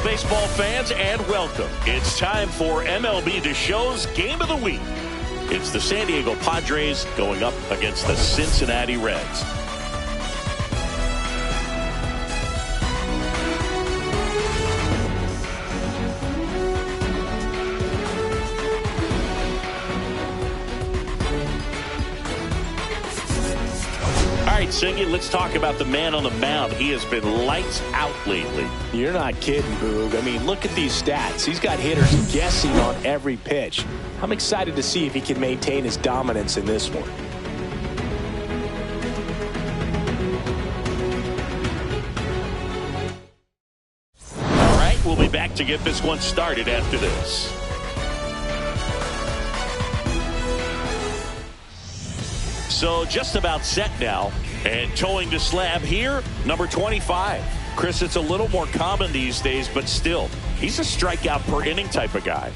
Baseball fans, and welcome. It's time for MLB The Show's Game of the Week. It's the San Diego Padres going up against the Cincinnati Reds. Singy, let's talk about the man on the mound. He has been lights out lately. You're not kidding, Boog. I mean, look at these stats. He's got hitters guessing on every pitch. I'm excited to see if he can maintain his dominance in this one. All right, we'll be back to get this one started after this. So just about set now. And towing the slab here, number 25. Chris, it's a little more common these days, but still, he's a strikeout per inning type of guy.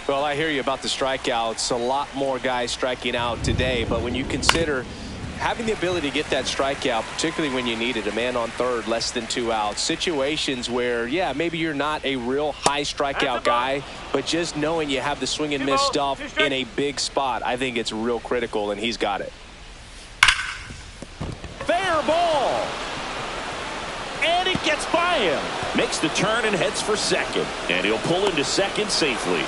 Well, I hear you about the strikeouts. A lot more guys striking out today, but when you consider having the ability to get that strikeout, particularly when you need it, a man on third, less than 2 outs, situations where, yeah, maybe you're not a real high strikeout guy, but just knowing you have the swing and miss stuff in a big spot, I think it's real critical, and he's got it. Fair ball. And it gets by him. Makes the turn and heads for second. And he'll pull into second safely.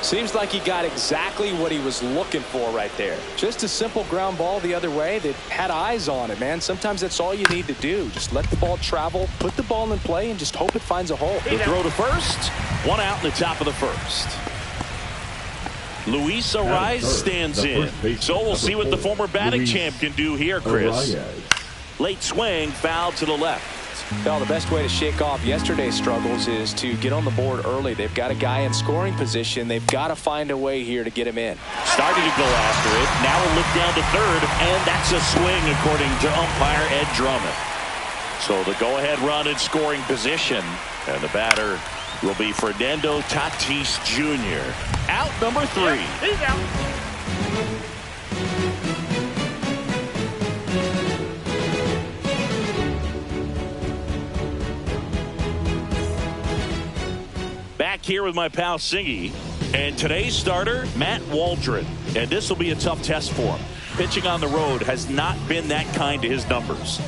Seems like he got exactly what he was looking for right there. Just a simple ground ball the other way that had eyes on it, man. Sometimes that's all you need to do. Just let the ball travel, put the ball in play, and just hope it finds a hole. The throw to first. 1 out in the top of the first. Luis Ariz stands in. So we'll see what the former batting champ can do here, Chris. Late swing, foul to the left. Well, the best way to shake off yesterday's struggles is to get on the board early. They've got a guy in scoring position. They've got to find a way here to get him in. Starting to go after it. Now a look down to third, and that's a swing according to umpire Ed Drummond. So the go-ahead run in scoring position, and the batter will be Fernando Tatis Jr. Out number 3. He's out. Back here with my pal Singy. And today's starter, Matt Waldron. And this will be a tough test for him. Pitching on the road has not been that kind to his numbers.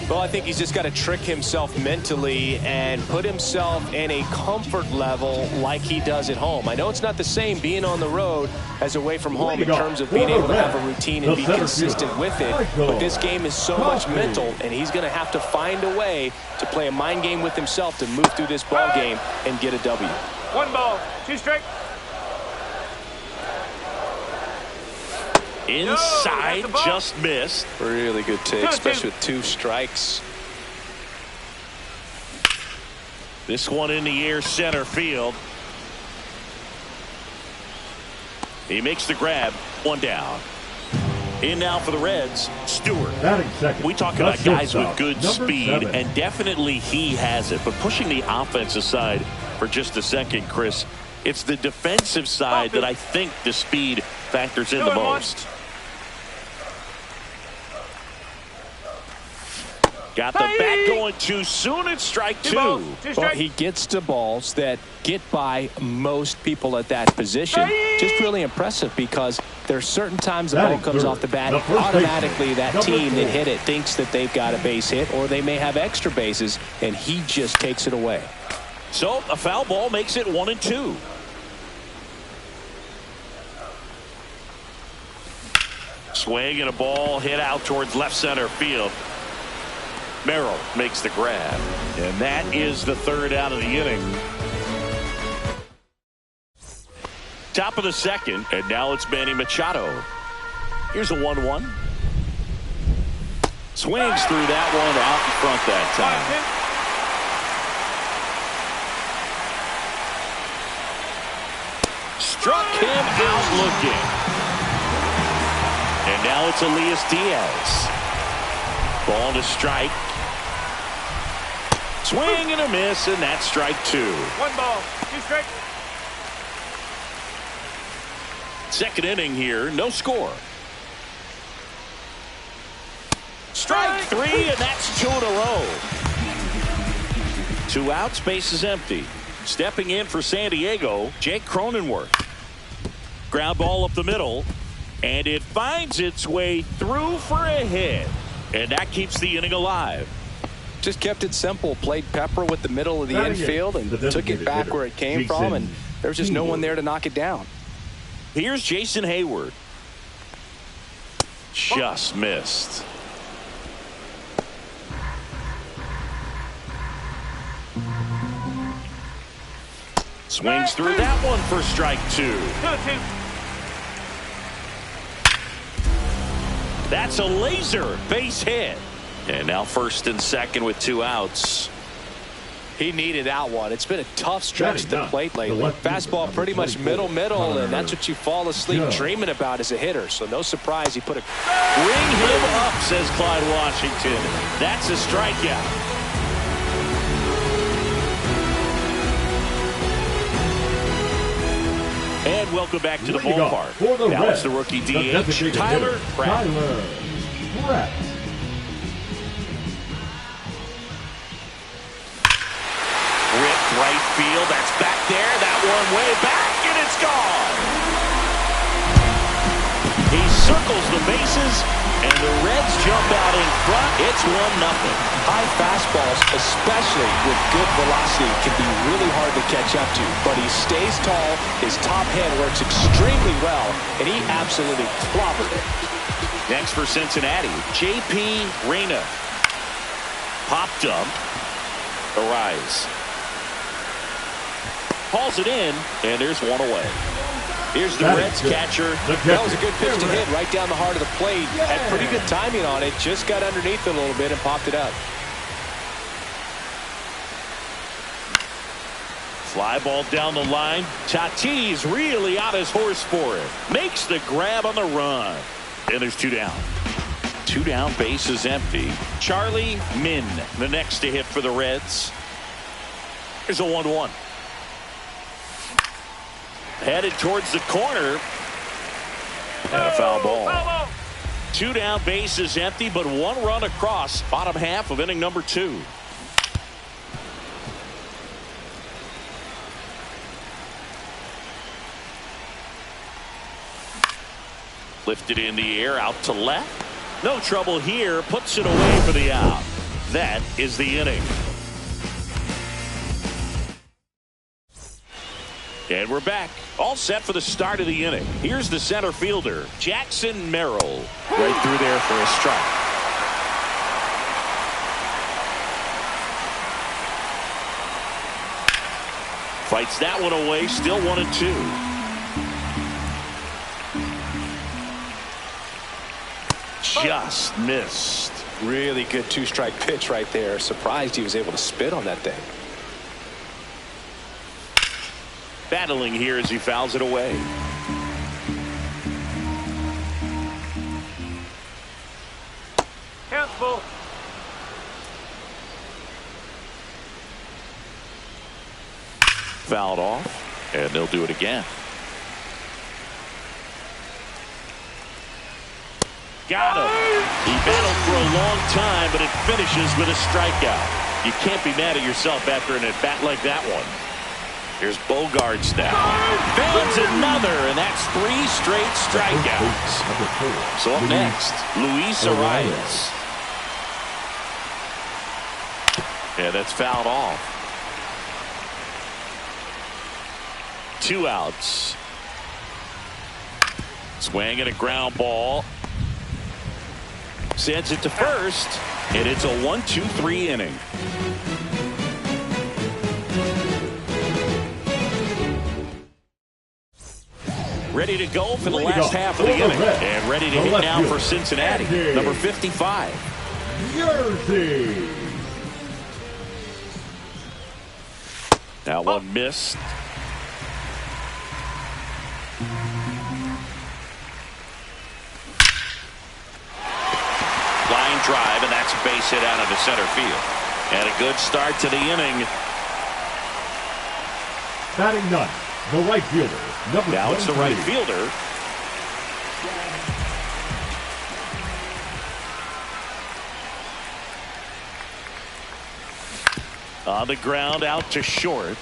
Well, I think he's just got to trick himself mentally and put himself in a comfort level like he does at home. I know it's not the same being on the road as away from home in terms of being able to have a routine and be consistent with it. But this game is so much mental, and he's going to have to find a way to play a mind game with himself to move through this ball game and get a W. 1 ball, 2 strike. Inside, just missed. Really good take, especially with 2 strikes. This one in the air, center field. He makes the grab. 1 down. In now for the Reds, Stewart. We talk about guys with good speed, and definitely he has it. But pushing the offense aside for just a second, Chris, it's the defensive side that I think the speed factors in the most. Got the bat going too soon. It's strike 2. Well, he gets to balls that get by most people at that position. Just really impressive because there are certain times the ball comes off the bat, automatically that team that hit it thinks that they've got a base hit or they may have extra bases, and he just takes it away. So a foul ball makes it 1-2. Swing and a ball hit out towards left center field. Merrill makes the grab, and that is the 3rd out of the inning. Top of the 2nd, and now it's Manny Machado. Here's a 1-1. Swings through that one out in front that time. struck him out looking. And now it's Elias Diaz. Ball to strike. Swing and a miss, and that's strike 2. 1 ball, 2 strikes. Second inning here, no score. Strike 3, and that's 2 in a row. 2 outs, base is empty. Stepping in for San Diego, Jake Cronenworth. Ground ball up the middle, and it finds its way through for a hit. And that keeps the inning alive. Just kept it simple. Played pepper with the middle of the infield and took it back where it came from, and there was just no one there to knock it down. Here's Jason Hayward. Just missed. Swings through that one for strike 2. 2-2. That's a laser base hit. And now first and second with 2 outs. He needed that one. It's been a tough stretch to the plate lately. Fastball pretty much middle, and that's what you fall asleep dreaming about as a hitter. So no surprise he put a... Ring him up, says Clyde Washington. That's a strikeout. And welcome back to the ballpark. Now it's the rookie DH, Tyler Pratt. Ripped right field. That's back there. That one way back, and it's gone. He circles the bases, and the Reds jump out in front. It's 1-0. High fastballs, especially with good velocity, can be really hard to catch up to. But he stays tall. His top head works extremely well, and he absolutely clobbered it. Next for Cincinnati, J.P. Reyna. Popped up. Arise. Hauls it in, and there's one away. Here's the Reds catcher. That was a good pitch to hit right down the heart of the plate. Had pretty good timing on it. Just got underneath it a little bit and popped it up. Fly ball down the line. Tatis really out his horse for it. Makes the grab on the run. And there's 2 down. 2 down, base is empty. Charlie Min, the next to hit for the Reds. Here's a 1-1. Headed towards the corner. And a foul ball. 2 down, base is empty, but 1 run across. Bottom half of inning number 2. Lifted in the air, out to left. No trouble here. Puts it away for the out. That is the inning. And we're back. All set for the start of the inning. Here's the center fielder, Jackson Merrill. Right through there for a strike. Fights that one away. Still 1-2. Just missed. Really good 2-strike pitch right there. Surprised he was able to spit on that thing. Battling here as he fouls it away. Count full. Fouled off, and they'll do it again. Got him. He battled for a long time, but it finishes with a strikeout. You can't be mad at yourself after an at-bat like that one. Here's Bogarts now. Fans another, and that's 3 straight strikeouts. So up next, Luis Arias. Yeah, that's fouled off. 2 outs. Swing and a ground ball. Sends it to first, and it's a 1-2-3 inning. Ready to go for the last half of the inning. And ready to hit now for Cincinnati. Number 55. Now one missed. and that's a base hit out of the center field. And a good start to the inning. Batting ninth, the right fielder, number 23. Now it's the right fielder. On the ground, out to short.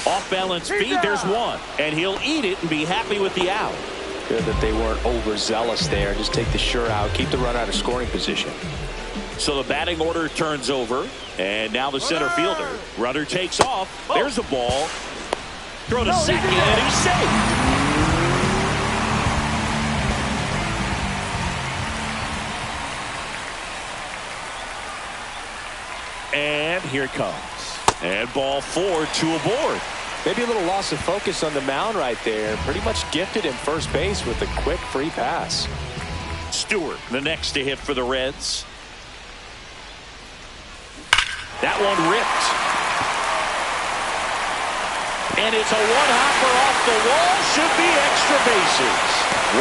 Off-balance feed, there's one. And he'll eat it and be happy with the out. Good that they weren't overzealous there. Just take the sure out, keep the run out of scoring position. So the batting order turns over. And now the center fielder. Runner takes off. There's a ball. Throw to second, and he's safe. And here it comes. And ball 4, 2 aboard. Maybe a little loss of focus on the mound right there. Pretty much gifted him first base with a quick free pass. Stewart, the next to hit for the Reds. That one ripped. And it's a one-hopper off the wall. Should be extra bases.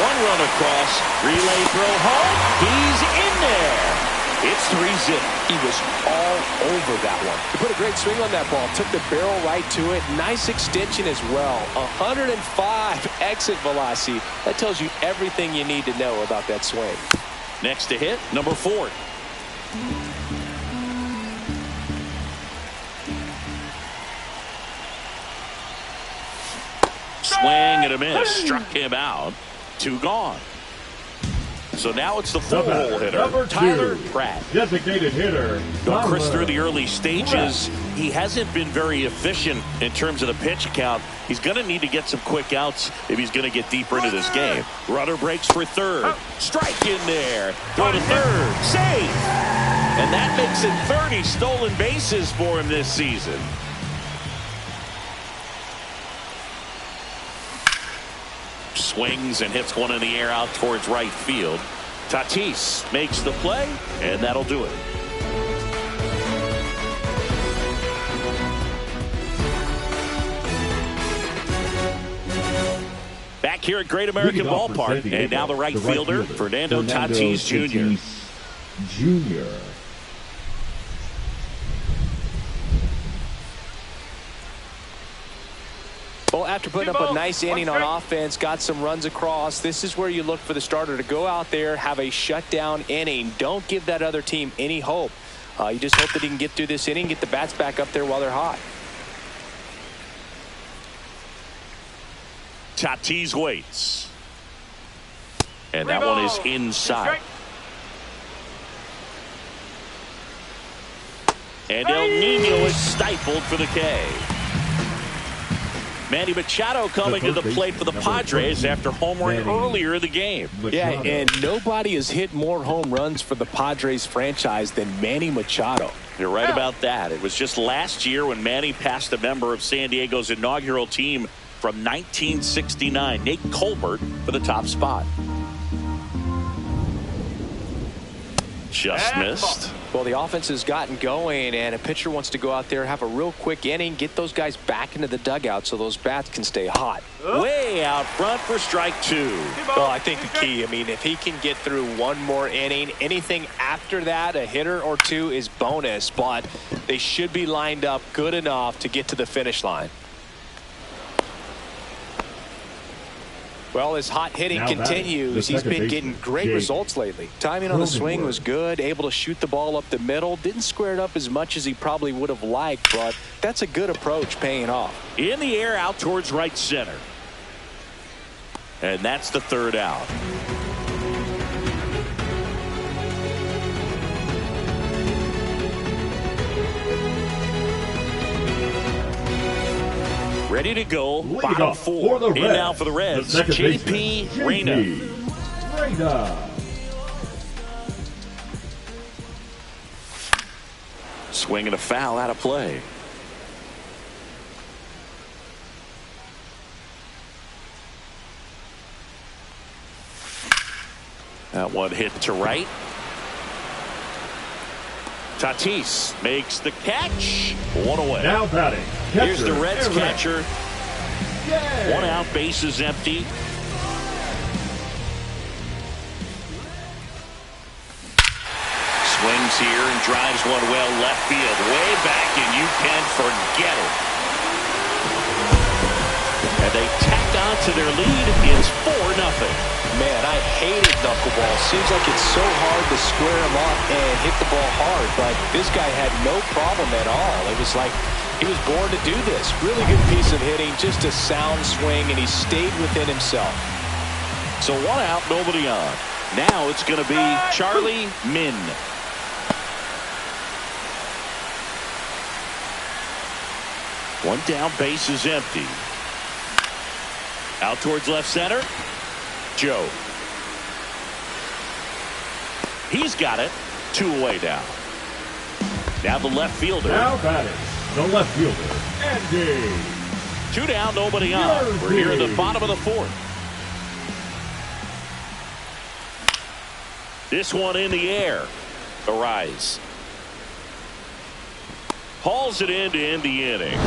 One run across. Relay throw home. He's in there. It's 3-zip. He was all over that one. He put a great swing on that ball. Took the barrel right to it. Nice extension as well. 105 exit velocity. That tells you everything you need to know about that swing. Next to hit, number 4. Swing and a miss. Struck him out. 2 gone. So now it's the full-hole hitter, Tyler Pratt. Designated hitter. Chris, through the early stages, he hasn't been very efficient in terms of the pitch count. He's going to need to get some quick outs if he's going to get deeper into this game. Runner breaks for third. Strike in there. Throw to third. Safe. And that makes it 30 stolen bases for him this season. Swings and hits one in the air out towards right field. Tatis makes the play, and that'll do it. Back here at Great American Ballpark, and now the right fielder, Fernando Tatis Jr. Well, after putting up a nice inning on offense, got some runs across, this is where you look for the starter to go out there, have a shutdown inning. Don't give that other team any hope. You just hope that he can get through this inning, get the bats back up there while they're hot. Tatis waits. And that one is inside. And El Nino is stifled for the K. Manny Machado coming to the plate for the Padres after homering earlier in the game. Yeah, and nobody has hit more home runs for the Padres franchise than Manny Machado. You're right about that. It was just last year when Manny passed a member of San Diego's inaugural team from 1969, Nate Colbert, for the top spot. Just missed. Well, the offense has gotten going, and a pitcher wants to go out there, have a real quick inning, get those guys back into the dugout so those bats can stay hot. Way out front for strike 2. Well, I think the key, if he can get through one more inning, anything after that, a hitter or two is bonus, but they should be lined up good enough to get to the finish line. Well, his hot hitting continues. He's been getting great results lately. Timing on the swing was good, able to shoot the ball up the middle. Didn't square it up as much as he probably would have liked, but that's a good approach paying off. In the air out towards right center. And that's the third out. Ready to go. Bottom 4. In now for the Reds, J.P. Reyna. Swing and a foul out of play. That one hit to right. Tatis makes the catch. One away. Now batting. Catcher, here's the Reds catcher. Yay. One out, bases empty. comes here and drives one well left field. Way back, and you can forget it. And they tack on to their lead. It's 4-0. Man, I hated knuckleball. Seems like it's so hard to square him up and hit the ball hard, but this guy had no problem at all. It was like he was born to do this. Really good piece of hitting, just a sound swing, and he stayed within himself. So 1 out, nobody on. Now it's going to be Charlie Min. One down, base is empty. Out towards left center. Joe. He's got it. 2 away now. Now the left fielder. Now batting, the left fielder, Andy. 2 down, nobody on. We're here at the bottom of the 4th. This one in the air. A rise. Hauls it in to end the inning.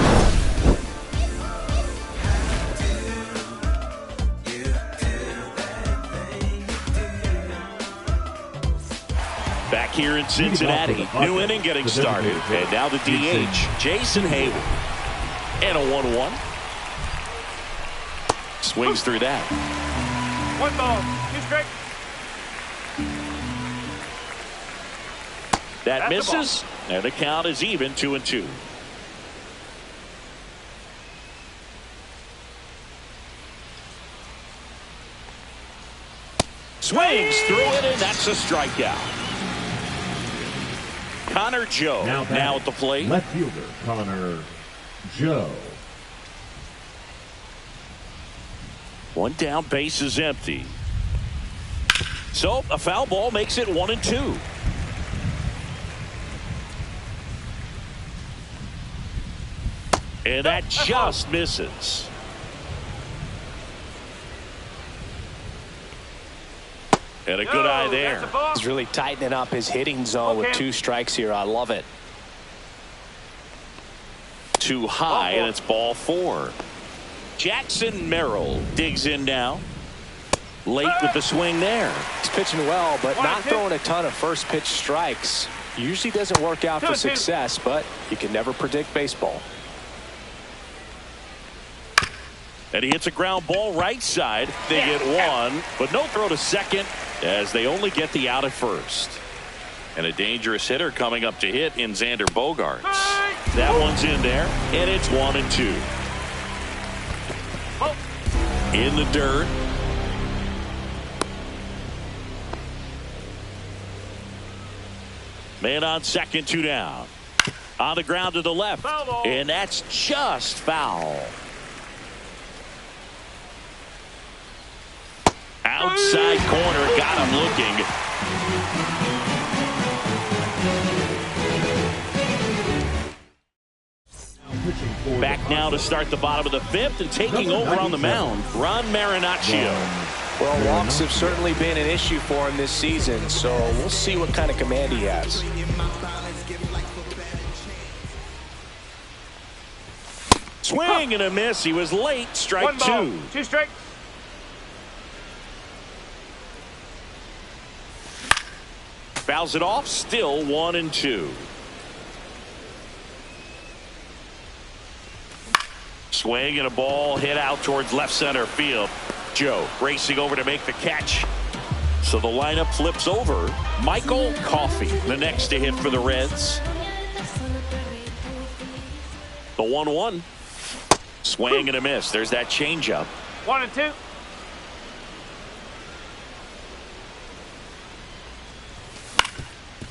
Back here in Cincinnati. New inning getting started. And now the DH, Jason Hayward. And a 1-1. Swings through that. 1 ball, 2 strikes. That misses, and the count is even 2-2. Swings through it, and that's a strikeout. Connor Joe now at the plate. Left fielder Connor Joe. 1 down, base is empty. So a foul ball makes it 1-2. And that just misses. And a good eye there. He's really tightening up his hitting zone with 2 strikes here. I love it. Too high, and it's ball 4. Jackson Merrill digs in now. Late with the swing there. He's pitching well, but not throwing a ton of first pitch strikes. Usually doesn't work out for success, but you can never predict baseball. And he hits a ground ball right side. They get 1, but no throw to second as they only get the out at first. And a dangerous hitter coming up to hit in Xander Bogaerts. That one's in there, and it's 1-2. In the dirt. Man on second, 2 down. On the ground to the left, and that's just foul. Outside corner, got him looking. Back now to start the bottom of the 5th, and taking over on the mound, Ron Marinaccio. Well, walks have certainly been an issue for him this season, so we'll see what kind of command he has. Swing and a miss. He was late. Strike 2. 2 strikes. Fouls it off. Still 1-2. Swing and a ball hit out towards left center field. Joe racing over to make the catch. So the lineup flips over. Michael Coffey, the next to hit for the Reds. The 1-1. Swing and a miss. There's that changeup. 1-2.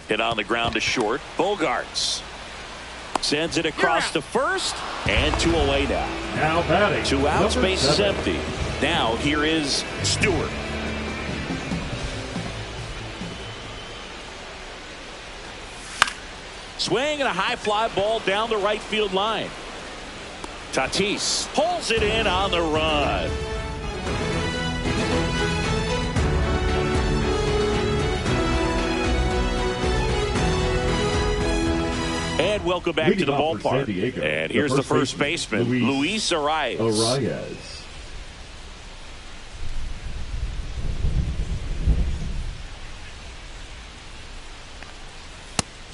Hit on the ground to short. Bogaerts sends it across to first, and 2 away now. Now batting. 2 outs, base is empty. Now here is Stewart. Swing and a high fly ball down the right field line. Tatis pulls it in on the run. And welcome back to the ballpark. And here's the first baseman, Luis Arraez.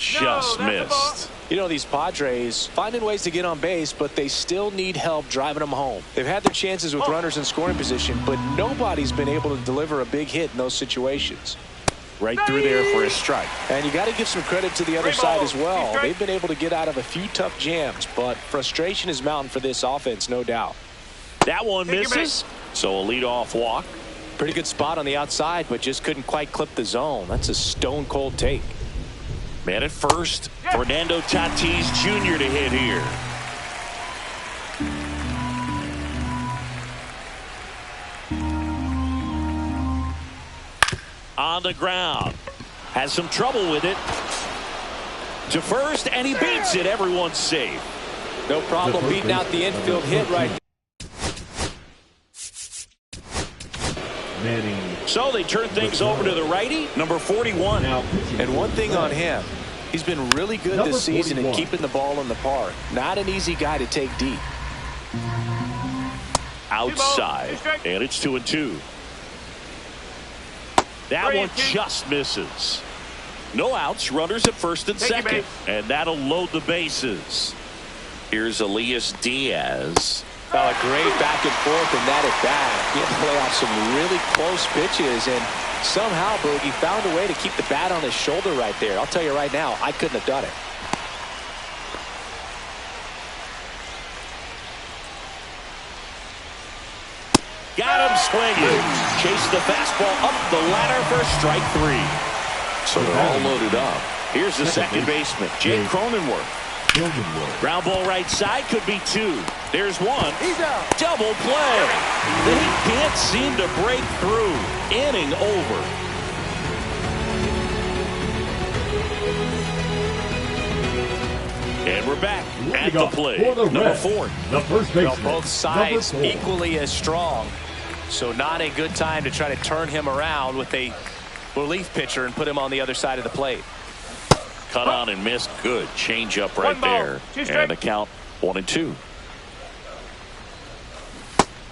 just missed. You know, these Padres finding ways to get on base, but they still need help driving them home. They've had their chances with runners in scoring position, but nobody's been able to deliver a big hit in those situations. Right through there for a strike. And you got to give some credit to the other side as well. They've been able to get out of a few tough jams, but frustration is mounting for this offense, no doubt. That one misses, so a leadoff walk. Pretty good spot on the outside, but just couldn't quite clip the zone. That's a stone-cold take. Man at first, Fernando Tatis Jr. to hit here. On the ground. Has some trouble with it. To first, and he beats it. Everyone's safe. No problem beating out the infield hit right there. So they turn things over to the righty, number 41. And one thing on him, he's been really good this season in keeping the ball in the park. Not an easy guy to take deep. Outside, and it's 2-2. That one just misses. No outs, runners at first and second. And that'll load the bases. Here's Elias Diaz. A great back and forth in that at bat. He had to play off some really close pitches, and somehow Boogie found a way to keep the bat on his shoulder right there. I'll tell you right now, I couldn't have done it. Got him swinging. Chased the fastball up the ladder for strike 3. So they're all loaded up. Here's the second baseman, Jake Cronenworth. Ground ball right side, could be 2. There's 1. He's out. Double play. They can't seem to break through. Inning over. And we're back at the plate. Number 4. The first baseman. Both sides equally as strong. So not a good time to try to turn him around with a relief pitcher and put him on the other side of the plate. Cut on and missed. Good change up right there. And the count 1-2.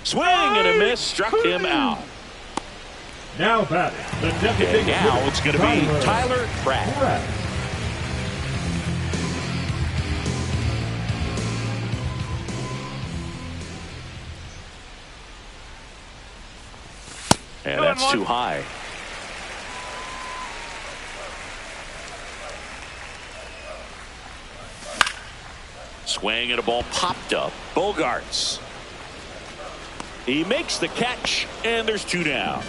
Swing and a miss. Struck him out. Now batting. The deputy. And now it's going to be Tyler Pratt. And that's too high. Swing and a ball popped up. Bogarts. He makes the catch, and there's 2 down.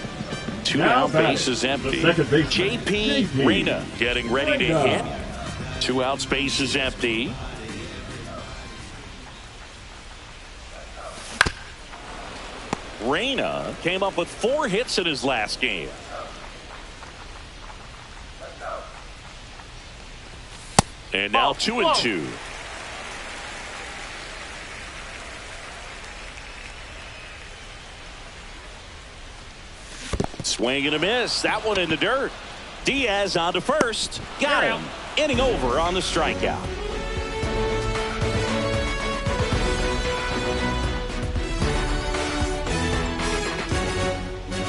2 out, bases empty. J.P. Reyna getting ready to hit. 2 out, bases empty. Reyna came up with 4 hits in his last game. And now 2-2. Swing and a miss. That one in the dirt. Diaz on to first. Got him. Inning over on the strikeout.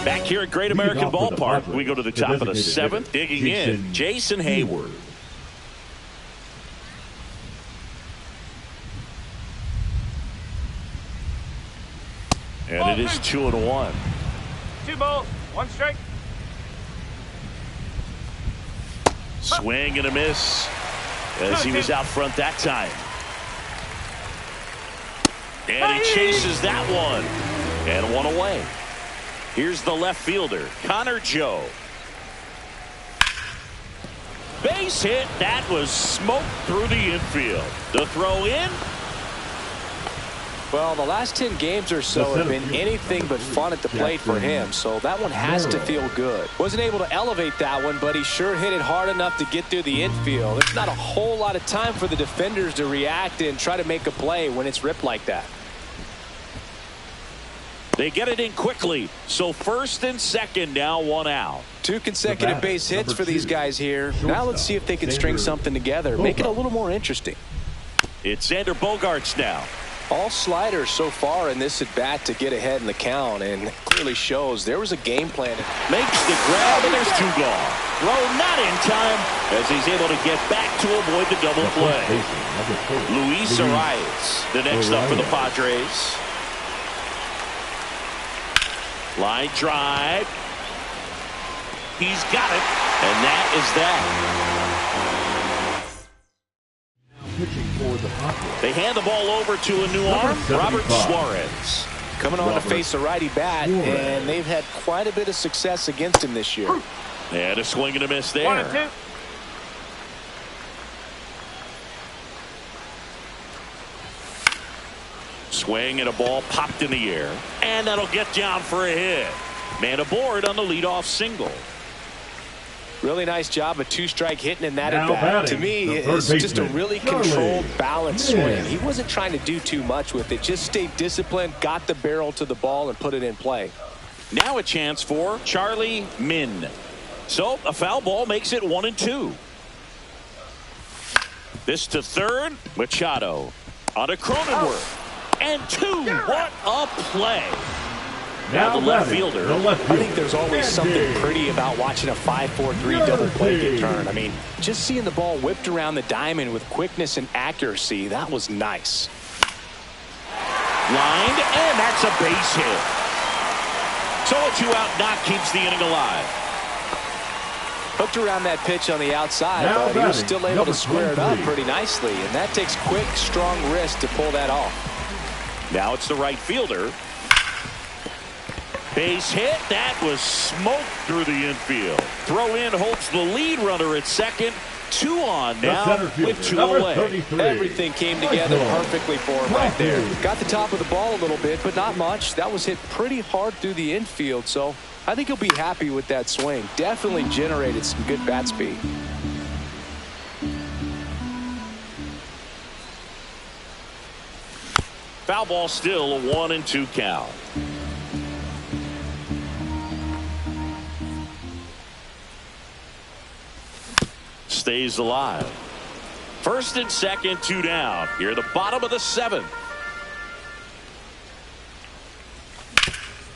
Back here at Great American Ballpark, we go to the top of the 7th. Digging in, Jason Hayward. And it is 2-1. 2 balls, 1 strike. Swing and a miss as he was out front that time. And he chases that one. And 1 away. Here's the left fielder, Connor Joe. Base hit. That was smoked through the infield. The throw in. Well, the last 10 games or so have been anything but fun at the plate for him, so that one has to feel good. Wasn't able to elevate that one, but he sure hit it hard enough to get through the infield. There's not a whole lot of time for the defenders to react and try to make a play when it's ripped like that. They get it in quickly, so first and second, now 1 out. 2 consecutive base hits for these guys here. Now let's see if they can string something together, make it a little more interesting. It's Xander Bogaerts now. All sliders so far in this at bat to get ahead in the count, and clearly shows there was a game plan. Makes the grab, and there's two gone. Throw not in time as he's able to get back to avoid the double play. Luis Arias, the next up for the Padres. Line drive. He's got it, and that is that. They hand the ball over to a new arm, Robert Suarez. Coming on to face a righty bat, and they've had quite a bit of success against him this year. And a swing and a miss there. 1-2. Swing and a ball popped in the air, and that'll get down for a hit. Man aboard on the leadoff single. Really nice job of two-strike hitting in that at bat. To me, it's just a really controlled, balanced swing. He wasn't trying to do too much with it. Just stayed disciplined, got the barrel to the ball, and put it in play. Now a chance for Charlie Min. So a foul ball makes it 1-2. This to third. Machado on a Cronenworth. And two. What a play. Now the left fielder. I think there's always something pretty about watching a 5-4-3 double play get turned. I mean, just seeing the ball whipped around the diamond with quickness and accuracy, that was nice. Lined, and that's a base hit. So a two-out knock keeps the inning alive. Hooked around that pitch on the outside, but he was still able to square it up pretty nicely, and that takes quick, strong wrist to pull that off. Now it's the right fielder. Base hit. That was smoke through the infield. Throw in holds the lead runner at second. Two on now with two away. Everything came together perfectly for him right there. Got the top of the ball a little bit, but not much. That was hit pretty hard through the infield, so I think he'll be happy with that swing. Definitely generated some good bat speed. Foul ball, still a 1-2 count. Stays alive. First and second, two down. Here at the bottom of the seventh.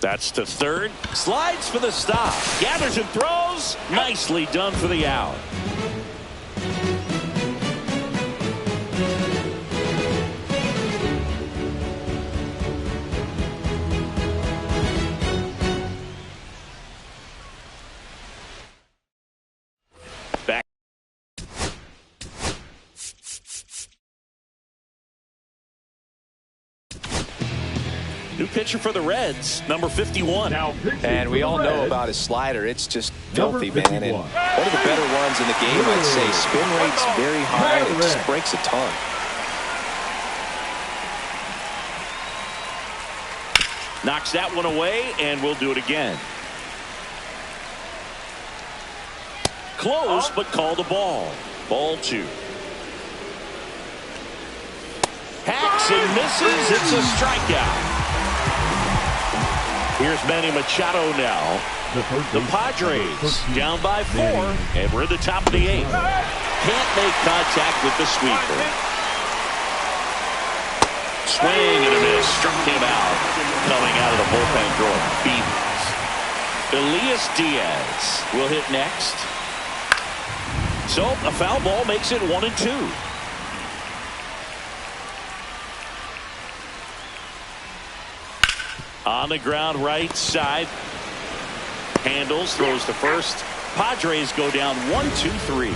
That's to third. Slides for the stop. Gathers and throws. Nicely done for the out. Back. New pitcher for the Reds, number 51. And we all know about his slider. It's just filthy, man. And one of the better ones in the game, I'd say. Spin rate's very high. It just breaks a ton. Knocks that one away, and we'll do it again. Close, but called a ball. Ball two. Hacks and misses. It's a strikeout. Here's Manny Machado now. The Padres down by 4, and we're at the top of the 8th. Can't make contact with the sweeper. Swing and a miss. Struck him out. Coming out of the bullpen drawer. Beavers. Elias Diaz will hit next. So a foul ball makes it 1-2. On the ground right side. Handles, throws to first. Padres go down 1-2-3.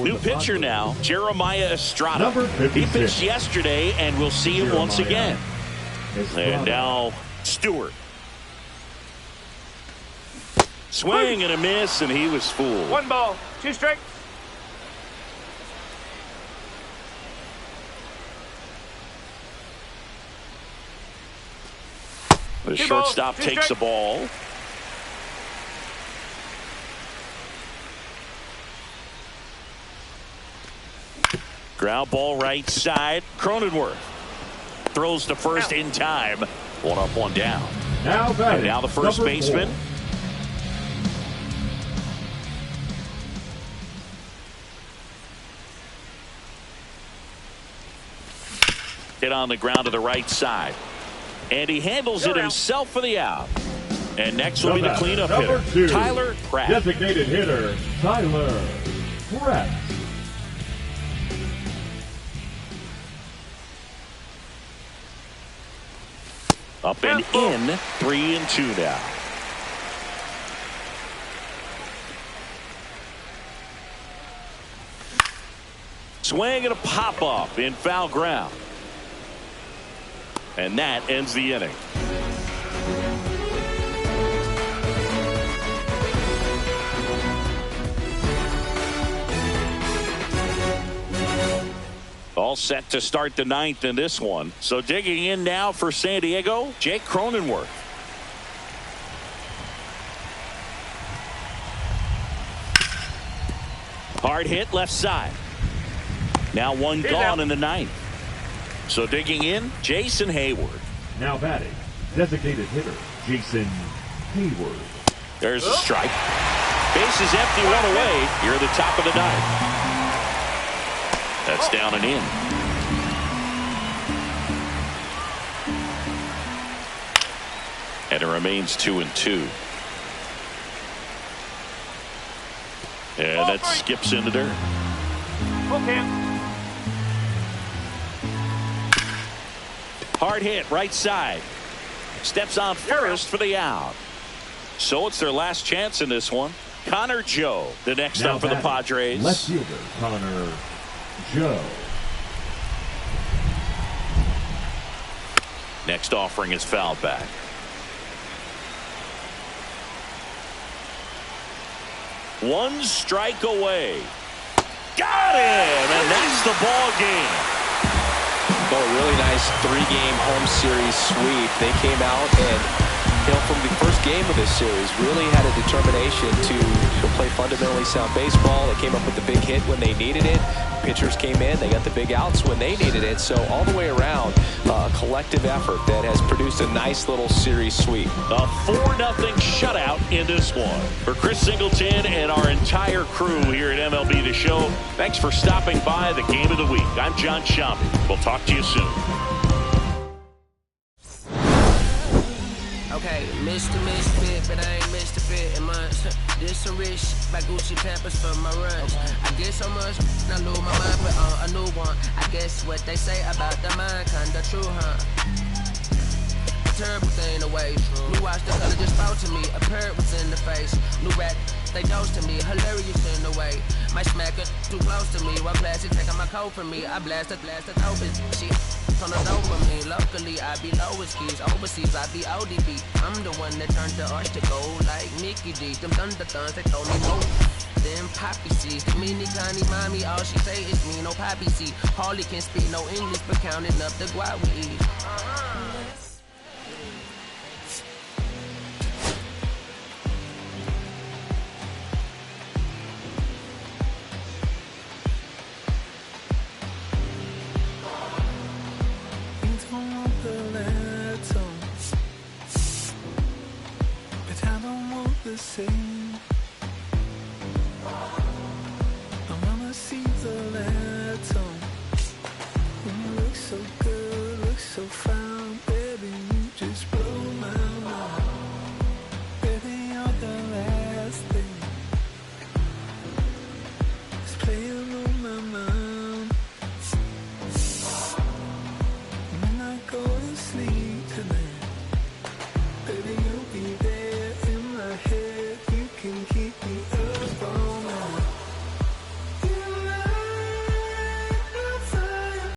New pitcher now, Jeremiah Estrada. He pitched yesterday, and we'll see him once again. And now Stewart. Swing and a miss, and he was fooled. 1 ball, 2 strikes. The shortstop takes the ball. Ground ball right side. Cronenworth throws to first in time. 1 up, 1 down. Now batting, And now the first baseman. 4. Hit on the ground to the right side. And he handles it himself for the out. And next will be the cleanup hitter, 2. Tyler Pratt. Designated hitter, Tyler Pratt. Up and in, 3-2 now. Swing and a pop-up in foul ground. And that ends the inning. All set to start the 9th in this one. So digging in now for San Diego, Jake Cronenworth. Hard hit left side. Now one gone in the 9th. So digging in, Jason Hayward. Now batting, designated hitter, Jason Hayward. There's a strike. Base is empty, one away here at the top of the 9th. That's down and in. And it remains 2-2. And that skips into dirt. Hard hit right side. Steps on first for the out. So it's their last chance in this one. Connor Joe, the next up for the Padres. Left fielder Connor Joe. Next offering is fouled back. One strike away. Got him, and that's the ball game. Oh, a really nice 3-game home series sweep. They came out and, from the first game of this series, really had a determination to play fundamentally sound baseball. They came up with the big hit when they needed it. Pitchers came in, they got the big outs when they needed it. So all the way around, a collective effort that has produced a nice little series sweep. A 4-0 shutout in this one. For Chris Singleton and our entire crew here at MLB The Show, thanks for stopping by the Game of the Week. I'm John Shambi. We'll talk to you soon. Okay, Mr. Misfit, but I ain't Mr. Fit in months. This some rich by Gucci Pampers for my runs. I get so much, I lose my mind, put on a new one. I guess what they say about the mind, kinda true, huh? A terrible thing to waste. New watch, the color just spoke to me. A parrot was in the face. New rat, they dose to me. Hilarious in the way. My smacker too close to me. While classy taking my coat from me. I blasted open. She on the dope of me. Locally, I be lowest keys. Overseas, I be ODB. I'm the one that turned the arch to gold like Mickey D. Them thunder thuns, they told me no. Them poppy seeds. Mini Connie mommy, all she say is me, no poppy seed. Hardly can speak no English, but counting up the guap we eat. Same